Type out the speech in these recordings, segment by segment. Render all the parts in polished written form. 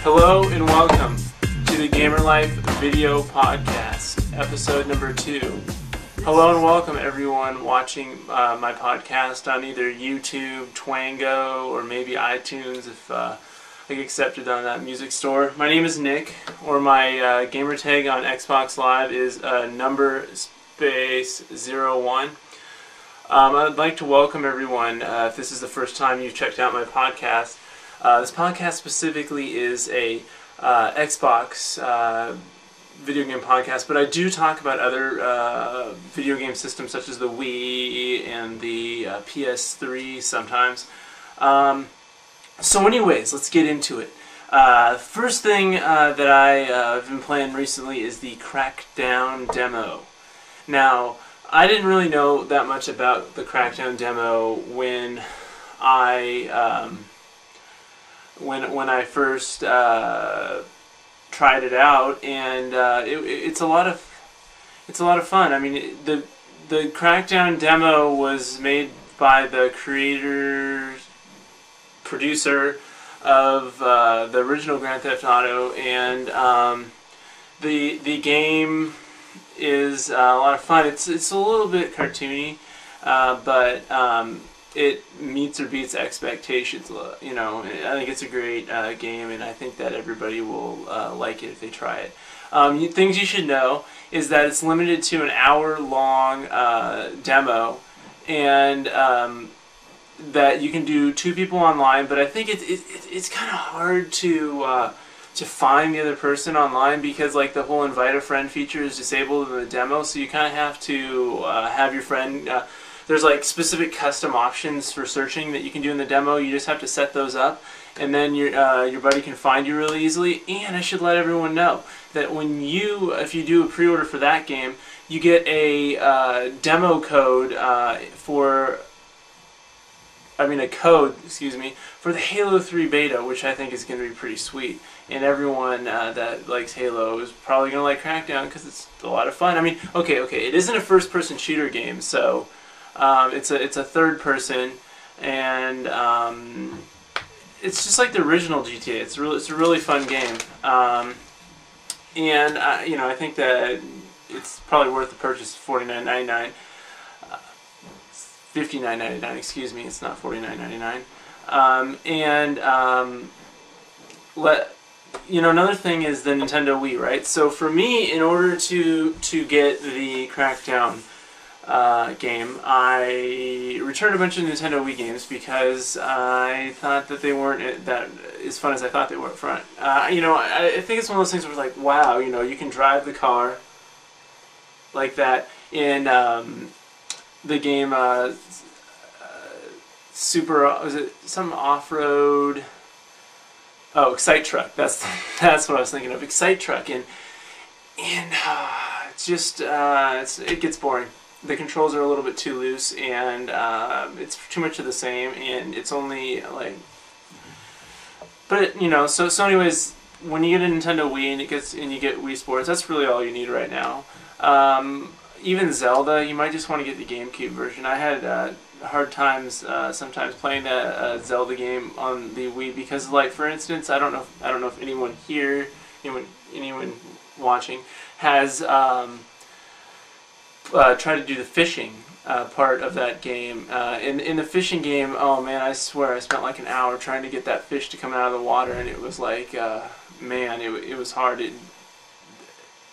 Hello and welcome to the Gamerlife video podcast, episode number 2. Hello and welcome everyone watching my podcast on either YouTube, Twango, or maybe iTunes if I get accepted on that music store. My name is Nick, or my gamer tag on Xbox Live is number space 01. I'd like to welcome everyone if this is the first time you've checked out my podcast. This podcast specifically is a Xbox video game podcast, but I do talk about other video game systems such as the Wii and the PS3 sometimes. So anyways, let's get into it. First thing that I've been playing recently is the Crackdown demo. Now, I didn't really know that much about the Crackdown demo when I first tried it out, and it's a lot of fun. I mean, the Crackdown demo was made by the producer of the original Grand Theft Auto, and the game is a lot of fun. It's a little bit cartoony, but it meets or beats expectations. You know, I think it's a great game, and I think that everybody will like it if they try it. Things you should know is that it's limited to an hour-long demo, and that you can do 2 people online. But I think it's kind of hard to find the other person online because like the whole invite a friend feature is disabled in the demo, so you kind of have to have your friend. There's like specific custom options for searching that you can do in the demo. You just have to set those up, and then your buddy can find you really easily. And I should let everyone know that if you do a pre-order for that game, you get a demo code a code for the Halo 3 beta, which I think is going to be pretty sweet. And everyone that likes Halo is probably going to like Crackdown because it's a lot of fun. I mean, okay, it isn't a first-person shooter game, so it's a third person, and it's just like the original GTA. It's a really fun game, and I think that it's probably worth the purchase. $49.99, $59.99. Excuse me, it's not $49.99. Another thing is the Nintendo Wii, right? So for me, in order to get the Crackdown game, I returned a bunch of Nintendo Wii games because I thought that they weren't that as fun as I thought they were up front. I think it's one of those things where it's like, wow, you can drive the car like that in the game was it some off-road? Oh, Excite Truck. That's what I was thinking of. Excite Truck, and it's just it gets boring. The controls are a little bit too loose, and it's too much of the same, and it's only like. But so anyways, when you get a Nintendo Wii and you get Wii Sports, that's really all you need right now. Even Zelda, you might just want to get the GameCube version. I had hard times sometimes playing that Zelda game on the Wii because, like, for instance, I don't know if anyone here, anyone watching has tried to do the fishing part of that game. In the fishing game, oh man, I swear I spent like an hour trying to get that fish to come out of the water, and it was like, man, it was hard.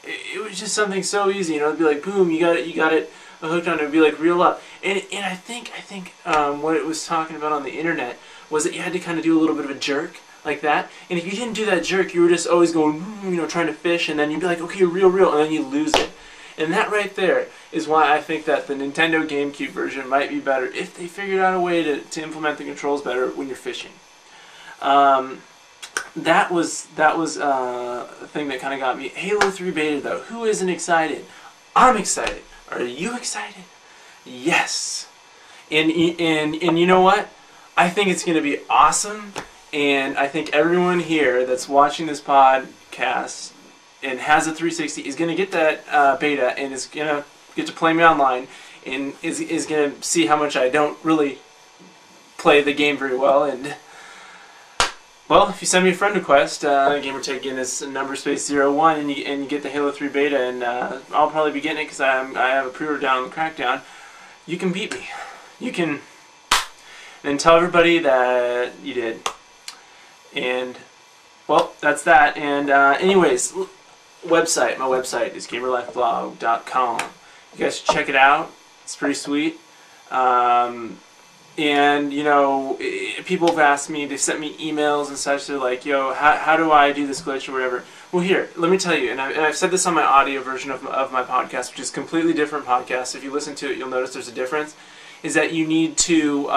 It was just something so easy, it'd be like, boom, you got it hooked on it, it'd be like, reel up. And I think what it was talking about on the internet was that you had to kind of do a little bit of a jerk like that, and if you didn't do that jerk, you were just always going, trying to fish, and then you'd be like, okay, reel, and then you lose it. And that right there is why I think that the Nintendo GameCube version might be better if they figured out a way to implement the controls better when you're fishing. that was a thing that kind of got me. Halo 3 beta though, who isn't excited? I'm excited. Are you excited? Yes. And you know what? I think it's going to be awesome, and I think everyone here that's watching this podcast and has a 360 is going to get that beta and is going to get to play me online, and is going to see how much I don't really play the game very well. And well, if you send me a friend request, gamertag again is number space 01, and you get the Halo 3 beta, and I'll probably be getting it because I have a pre-order down on the Crackdown. You can beat me. You can, and tell everybody that you did. And well, that's that. And anyways, my website is gamerlifeblog.com. You guys should check it out. It's pretty sweet. And you know, people have asked me, they've sent me emails and such. They're like, "Yo, how do I do this glitch or whatever?" Well, here, let me tell you. And I've said this on my audio version of my podcast, which is a completely different podcast. If you listen to it, you'll notice there's a difference. Is that you need to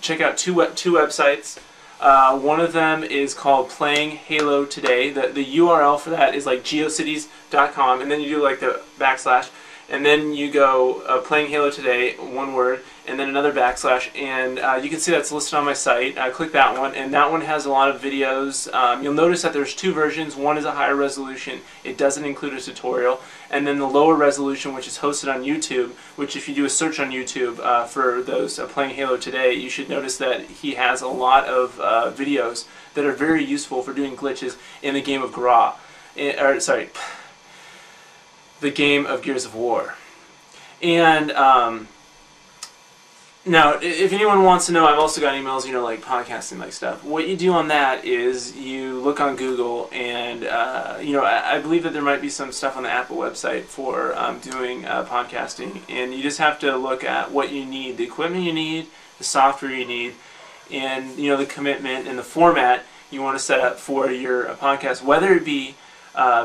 check out two websites. One of them is called Playing Halo Today. The URL for that is like geocities.com, and then you do like the backslash, and then you go Playing Halo Today, one word, and then another backslash, and you can see that's listed on my site. Click that one, and that one has a lot of videos. You'll notice that there's two versions. One is a higher resolution. It doesn't include a tutorial. And then the lower resolution, which is hosted on YouTube, which if you do a search on YouTube for those Playing Halo Today, you should notice that he has a lot of videos that are very useful for doing glitches in the game of the game of Gears of War. And now, if anyone wants to know, I've also got emails, you know, like podcasting like stuff. What you do on that is you look on Google, and you know, I believe that there might be some stuff on the Apple website for doing podcasting, and you just have to look at what you need, the equipment you need, the software you need, and you know, the commitment and the format you want to set up for your podcast, whether it be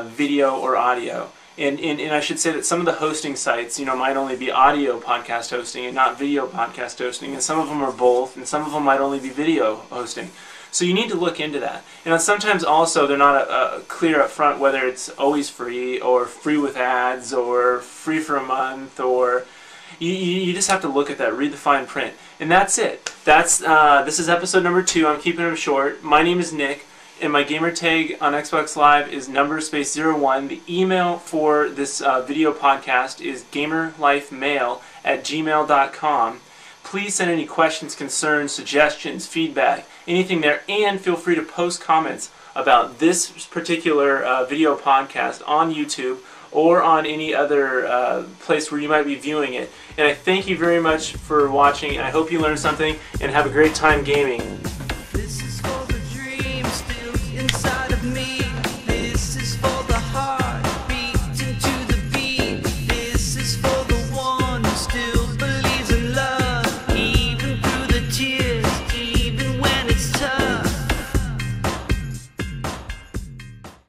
video or audio. And I should say that some of the hosting sites, you know, might only be audio podcast hosting and not video podcast hosting, and some of them are both, and some of them might only be video hosting. So you need to look into that. And sometimes also they're not clear up front whether it's always free or free with ads or free for a month, or you just have to look at that, read the fine print, and that's it. This is episode number 2. I'm keeping them short. My name is Nick. And my gamer tag on Xbox Live is number space 01. The email for this video podcast is gamerlifemail@gmail.com. Please send any questions, concerns, suggestions, feedback, anything there, and feel free to post comments about this particular video podcast on YouTube or on any other place where you might be viewing it. And I thank you very much for watching. I hope you learned something, and have a great time gaming.